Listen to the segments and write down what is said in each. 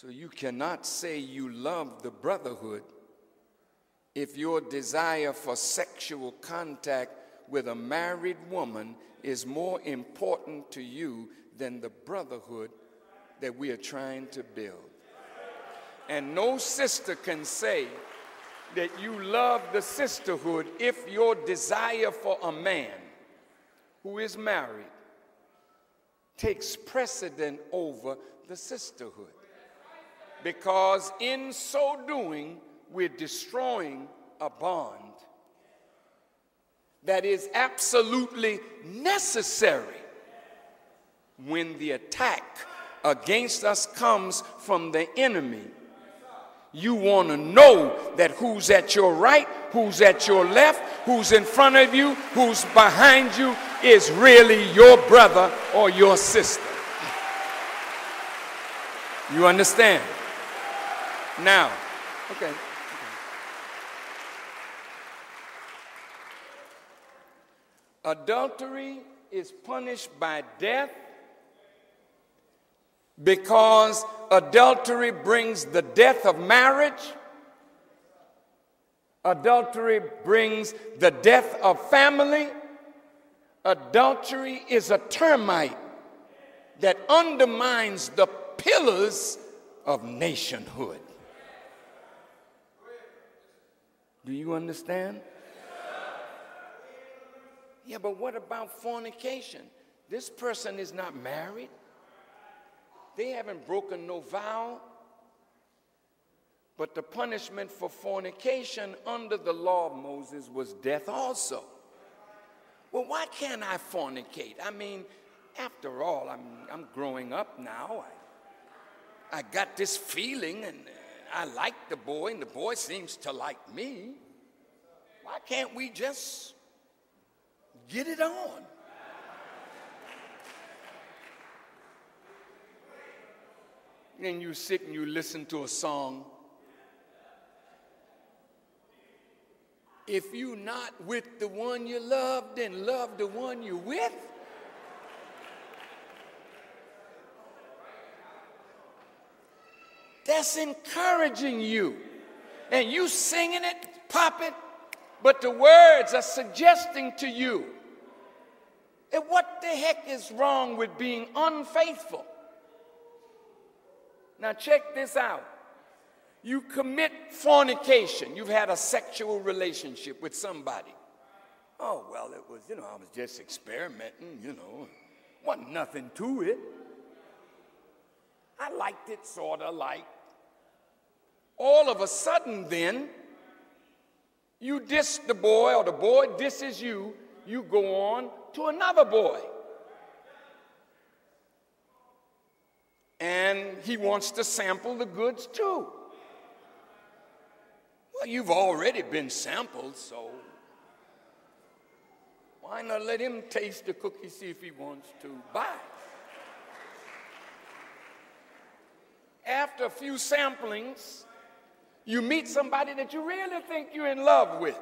So you cannot say you love the brotherhood if your desire for sexual contact with a married woman is more important to you than the brotherhood that we are trying to build. And no sister can say that you love the sisterhood if your desire for a man who is married takes precedent over the sisterhood. Because in so doing, we're destroying a bond that is absolutely necessary when the attack against us comes from the enemy. You want to know that who's at your right, who's at your left, who's in front of you, who's behind you is really your brother or your sister. You understand? Now, okay. Adultery is punished by death because adultery brings the death of marriage. Adultery brings the death of family. Adultery is a termite that undermines the pillars of nationhood. Do you understand? Yeah, but what about fornication? This person is not married. They haven't broken no vow. But the punishment for fornication under the law of Moses was death also. Well, why can't I fornicate? I mean, after all, I'm growing up now. I got this feeling, and I like the boy, and the boy seems to like me. Why can't we just get it on? And you sit and you listen to a song. If you're not with the one you love, then love the one you're with. That's encouraging you. And you singing it, popping, but the words are suggesting to you that what the heck is wrong with being unfaithful? Now check this out. You commit fornication. You've had a sexual relationship with somebody. Oh, well, it was, I was just experimenting, wasn't nothing to it. I liked it, sort of like. All of a sudden then, you diss the boy or the boy disses you, you go on to another boy. And he wants to sample the goods too. Well, you've already been sampled, so why not let him taste the cookie, see if he wants to buy? After a few samplings, you meet somebody that you really think you're in love with.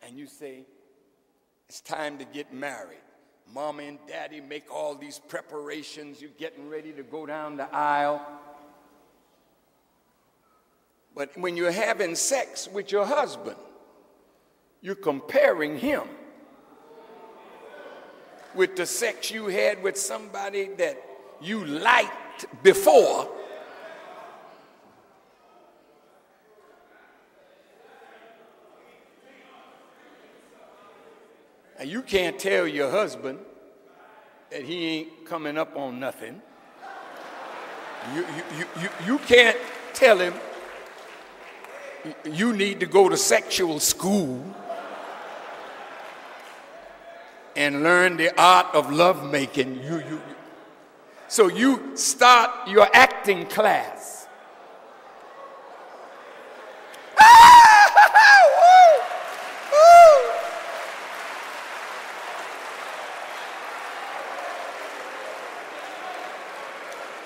And you say, it's time to get married. Mama and daddy make all these preparations. You're getting ready to go down the aisle. But when you're having sex with your husband, you're comparing him with the sex you had with somebody that you liked before. And you can't tell your husband that he ain't coming up on nothing. You can't tell him you need to go to sexual school and learn the art of lovemaking. So you start your acting class.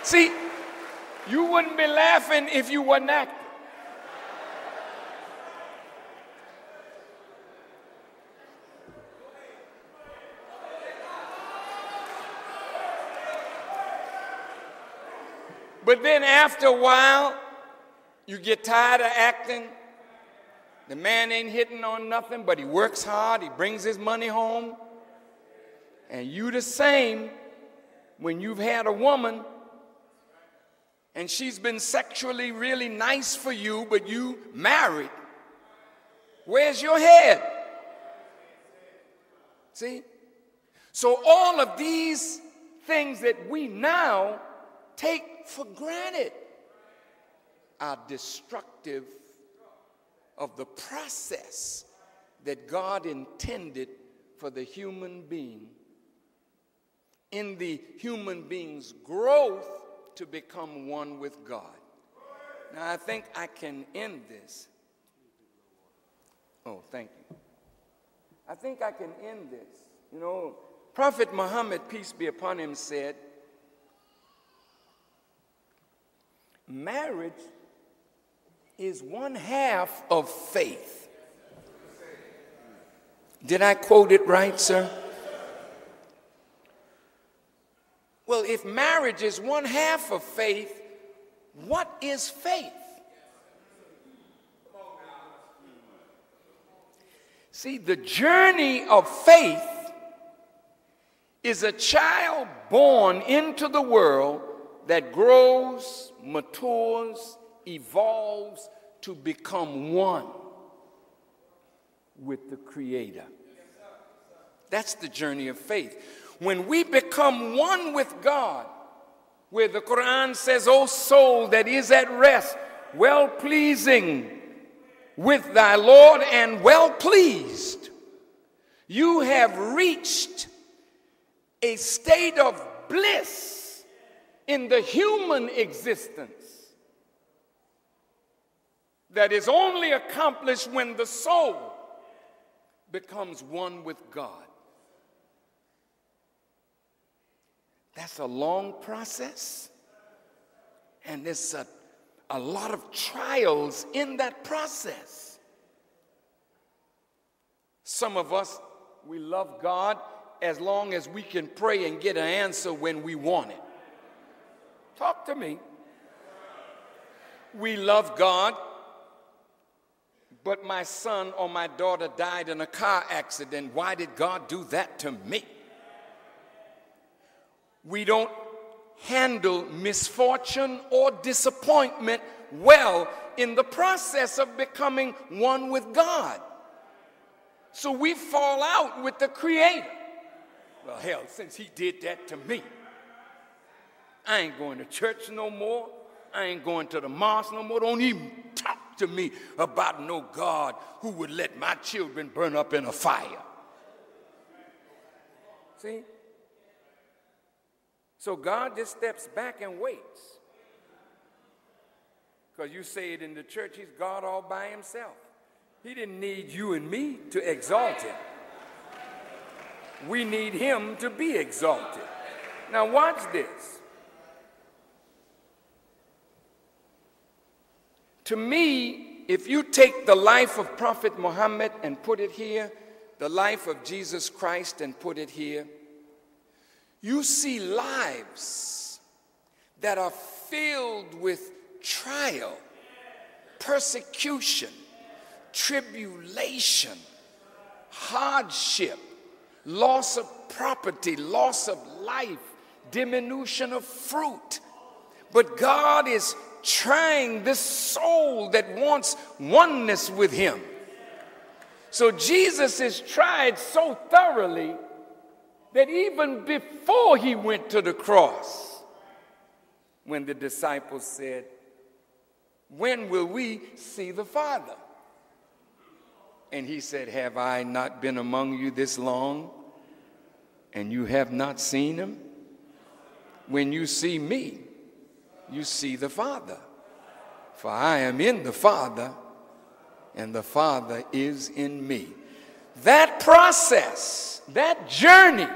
See, you wouldn't be laughing if you wasn't acting. But then after a while, you get tired of acting. The man ain't hitting on nothing, but he works hard. He brings his money home. And you the same when you've had a woman and she's been sexually really nice for you, but you married. Where's your head? See? So all of these things that we now take for granted are destructive of the process that God intended for the human being, in the human being's growth to become one with God. Now, I think I can end this. Oh, thank you. I think I can end this. You know, Prophet Muhammad, peace be upon him, said, marriage is one half of faith. Did I quote it right, sir? Well, if marriage is one half of faith, what is faith? See, the journey of faith is a child born into the world that grows, matures, evolves to become one with the Creator. That's the journey of faith. When we become one with God, where the Quran says, O soul that is at rest, well-pleasing with thy Lord and well-pleased, you have reached a state of bliss in the human existence that is only accomplished when the soul becomes one with God. That's a long process, and there's a lot of trials in that process. Some of us, we love God as long as we can pray and get an answer when we want it. Talk to me. We love God, but my son or my daughter died in a car accident. Why did God do that to me? We don't handle misfortune or disappointment well in the process of becoming one with God. So we fall out with the Creator. Well, hell, since he did that to me, I ain't going to church no more. I ain't going to the mosque no more. Don't even talk to me about no God who would let my children burn up in a fire. See? So God just steps back and waits. Because you say it in the church, he's God all by himself. He didn't need you and me to exalt him. We need him to be exalted. Now watch this. To me, if you take the life of Prophet Muhammad and put it here, the life of Jesus Christ and put it here, you see lives that are filled with trial, persecution, tribulation, hardship, loss of property, loss of life, diminution of fruit. But God is trying this soul that wants oneness with him. So Jesus is tried so thoroughly that even before he went to the cross, when the disciples said, when will we see the Father? And he said, have I not been among you this long, and you have not seen him? When you see me, you see the Father. For I am in the Father, and the Father is in me. That process, that journey,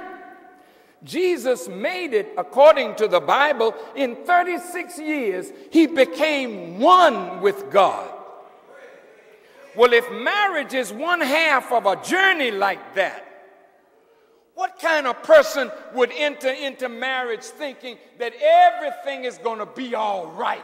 Jesus made it, according to the Bible, in 36 years, he became one with God. Well, if marriage is one half of a journey like that, What kind of person would enter into marriage thinking that everything is going to be all right?